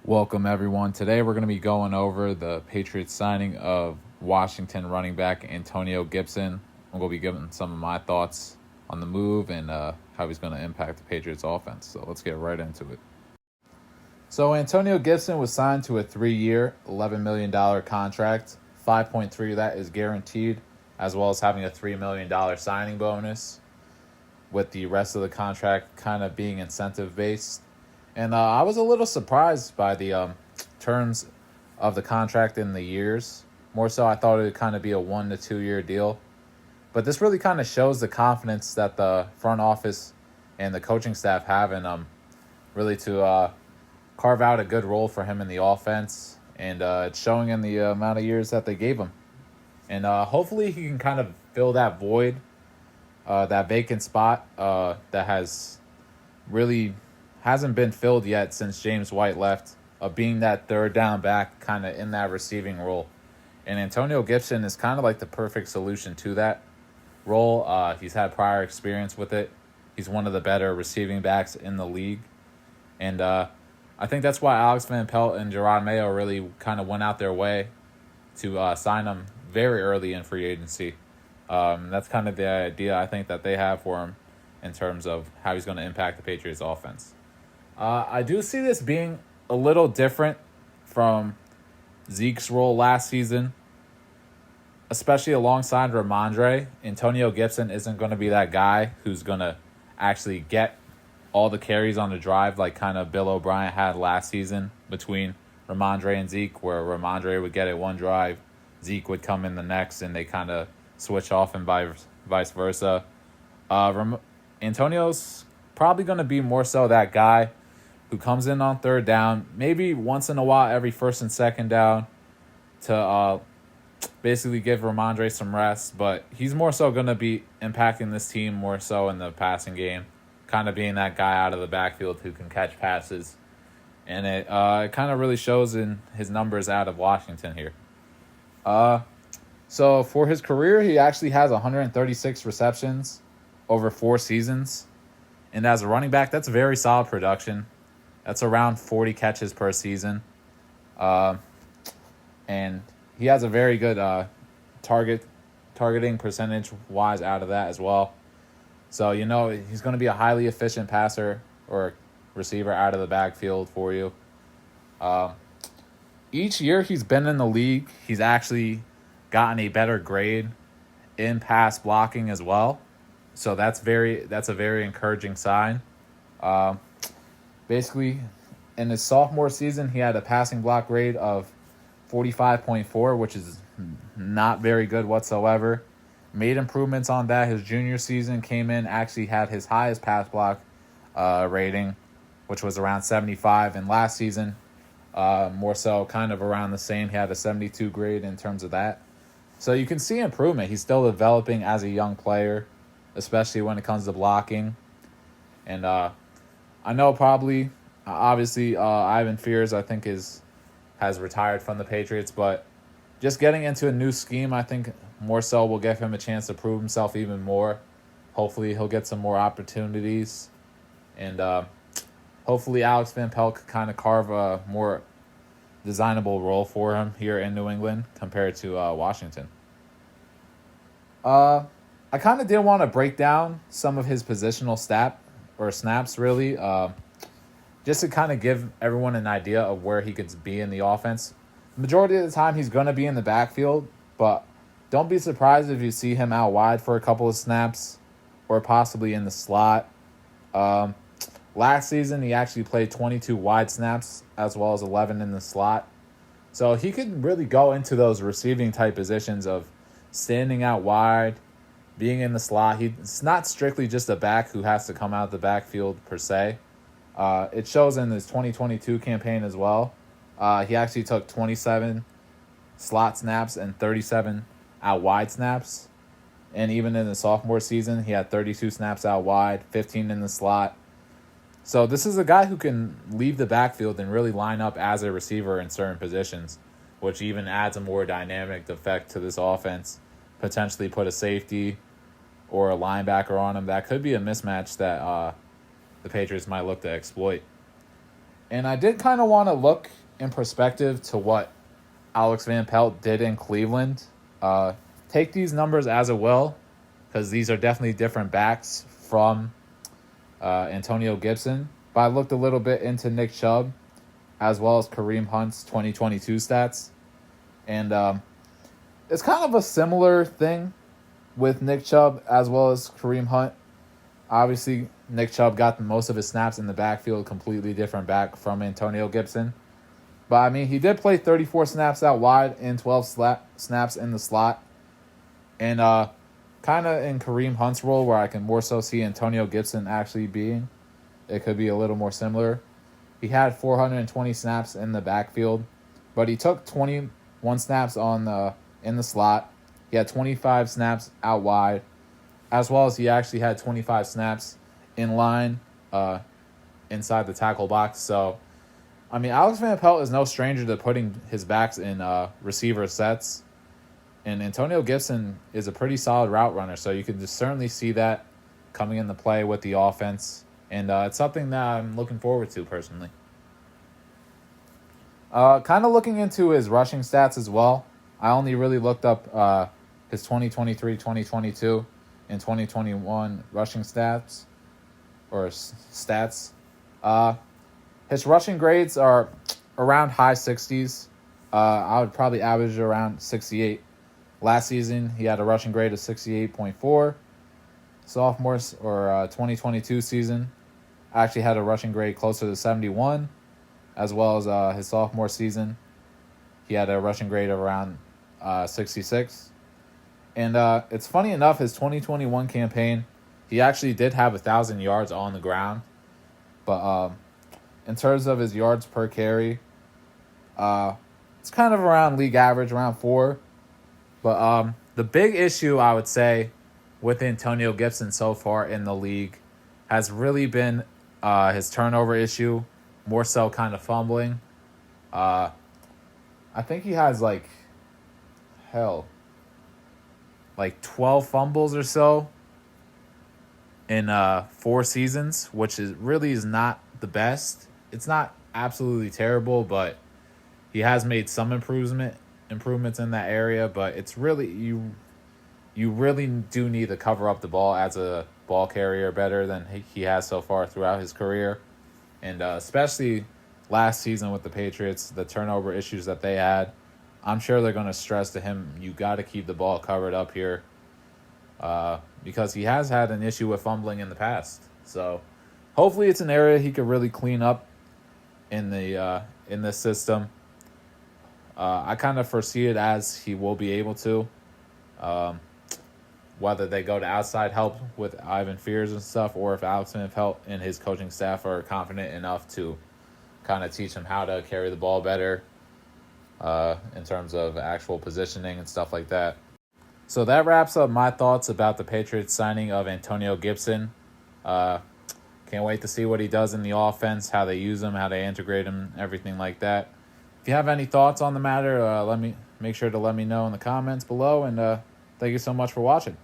Welcome, everyone. Today we're going to be going over the Patriots signing of Washington running back Antonio Gibson. I'm going to be giving some of my thoughts on the move and how he's going to impact the Patriots offense. So let's get right into it. So Antonio Gibson was signed to a 3-year, $11 million contract. 5.3 of that is guaranteed, as well as having a $3 million signing bonus, with the rest of the contract kind of being incentive-based. And I was a little surprised by the terms of the contract in the years. More so, I thought it would kind of be a 1 to 2 year deal. But this really kind of shows the confidence that the front office and the coaching staff have in really to carve out a good role for him in the offense. And it's showing in the amount of years that they gave him. And hopefully he can kind of fill that void, that vacant spot that hasn't been filled yet since James White left, of being that third down back kind of in that receiving role. And Antonio Gibson is kind of like the perfect solution to that role. He's had prior experience with it. He's one of the better receiving backs in the league. And I think that's why Alex Van Pelt and Gerard Mayo really kind of went out their way to sign him very early in free agency. That's kind of the idea I think that they have for him in terms of how he's going to impact the Patriots offense. I do see this being a little different from Zeke's role last season, especially alongside Ramondre. Antonio Gibson isn't going to be that guy who's going to actually get all the carries on the drive like kind of Bill O'Brien had last season between Ramondre and Zeke, where Ramondre would get it one drive, Zeke would come in the next, and they kind of switch off and vice versa. Antonio's probably going to be more so that guy who comes in on third down, maybe once in a while every first and second down, to basically give Ramondre some rest. But he's more so going to be impacting this team more so in the passing game, kind of being that guy out of the backfield who can catch passes. And it kind of really shows in his numbers out of Washington here. So for his career, he actually has 136 receptions over 4 seasons. And as a running back, that's very solid production. That's around 40 catches per season. And he has a very good targeting percentage-wise out of that as well. So, he's going to be a highly efficient passer or receiver out of the backfield for you. Each year he's been in the league, he's actually gotten a better grade in pass blocking as well. So that's a very encouraging sign. Basically, in his sophomore season, he had a passing block grade of 45.4, which is not very good whatsoever. Made improvements on that. His junior season came in, actually had his highest pass block rating, which was around 75. And last season, more so kind of around the same. He had a 72 grade in terms of that. So you can see improvement. He's still developing as a young player, especially when it comes to blocking. And I know obviously, Ivan Fears, I think, has retired from the Patriots, but just getting into a new scheme, I think more so will give him a chance to prove himself even more. Hopefully he'll get some more opportunities, and hopefully Alex Van Pelt could kind of carve a more designable role for him here in New England compared to Washington. I kind of did want to break down some of his positional snaps, really, just to kind of give everyone an idea of where he could be in the offense. The majority of the time, he's going to be in the backfield, but don't be surprised if you see him out wide for a couple of snaps or possibly in the slot. Last season, he actually played 22 wide snaps as well as 11 in the slot. So he could really go into those receiving type positions of standing out wide, being in the slot. He's not strictly just a back who has to come out the backfield per se. It shows in his 2022 campaign as well. He actually took 27 slot snaps and 37 out wide snaps. And even in the sophomore season, he had 32 snaps out wide, 15 in the slot. So this is a guy who can leave the backfield and really line up as a receiver in certain positions, which even adds a more dynamic effect to this offense. Potentially put a safety or a linebacker on him. That could be a mismatch that the Patriots might look to exploit. And I did kind of want to look in perspective to what Alex Van Pelt did in Cleveland. Take these numbers as it will, because these are definitely different backs from Antonio Gibson. But I looked a little bit into Nick Chubb as well as Kareem Hunt's 2022 stats. And it's kind of a similar thing with Nick Chubb as well as Kareem Hunt. Obviously, Nick Chubb got most of his snaps in the backfield, completely different back from Antonio Gibson. But, I mean, he did play 34 snaps out wide and 12 snaps in the slot. And kind of in Kareem Hunt's role, where I can more so see Antonio Gibson actually being, it could be a little more similar. He had 420 snaps in the backfield, but he took 21 snaps in the slot. He had 25 snaps out wide, as well as he actually had 25 snaps in line inside the tackle box. So, I mean, Alex Van Pelt is no stranger to putting his backs in receiver sets. And Antonio Gibson is a pretty solid route runner, so you can just certainly see that coming into play with the offense. And it's something that I'm looking forward to personally. Kind of looking into his rushing stats as well. I only really looked up his 2023, 2022, and 2021 rushing stats. His rushing grades are around high 60s. I would probably average around 68. Last season, he had a rushing grade of 68.4. Sophomores or 2022 season, actually had a rushing grade closer to 71, as well as his sophomore season. He had a rushing grade of around 66. And it's funny enough, his 2021 campaign, he actually did have 1,000 yards on the ground. But in terms of his yards per carry, it's kind of around league average, around 4. But the big issue, I would say, with Antonio Gibson so far in the league has really been his turnover issue, more so kind of fumbling. I think he has like 12 fumbles or so in 4 seasons, which is not the best. It's not absolutely terrible, but he has made some improvements in that area. But it's really you really do need to cover up the ball as a ball carrier better than he has so far throughout his career. And especially last season with the Patriots, the turnover issues that they had, I'm sure they're going to stress to him, you got to keep the ball covered up here because he has had an issue with fumbling in the past. So hopefully it's an area he could really clean up in this system. I kind of foresee it as he will be able to. Whether they go to outside help with Ivan Fears and stuff, or if Alex Van Pelt and his coaching staff are confident enough to kind of teach him how to carry the ball better in terms of actual positioning and stuff like that. So that wraps up my thoughts about the Patriots signing of Antonio Gibson. Can't wait to see what he does in the offense, how they use him, how they integrate him, everything like that. If you have any thoughts on the matter, make sure to let me know in the comments below, and thank you so much for watching.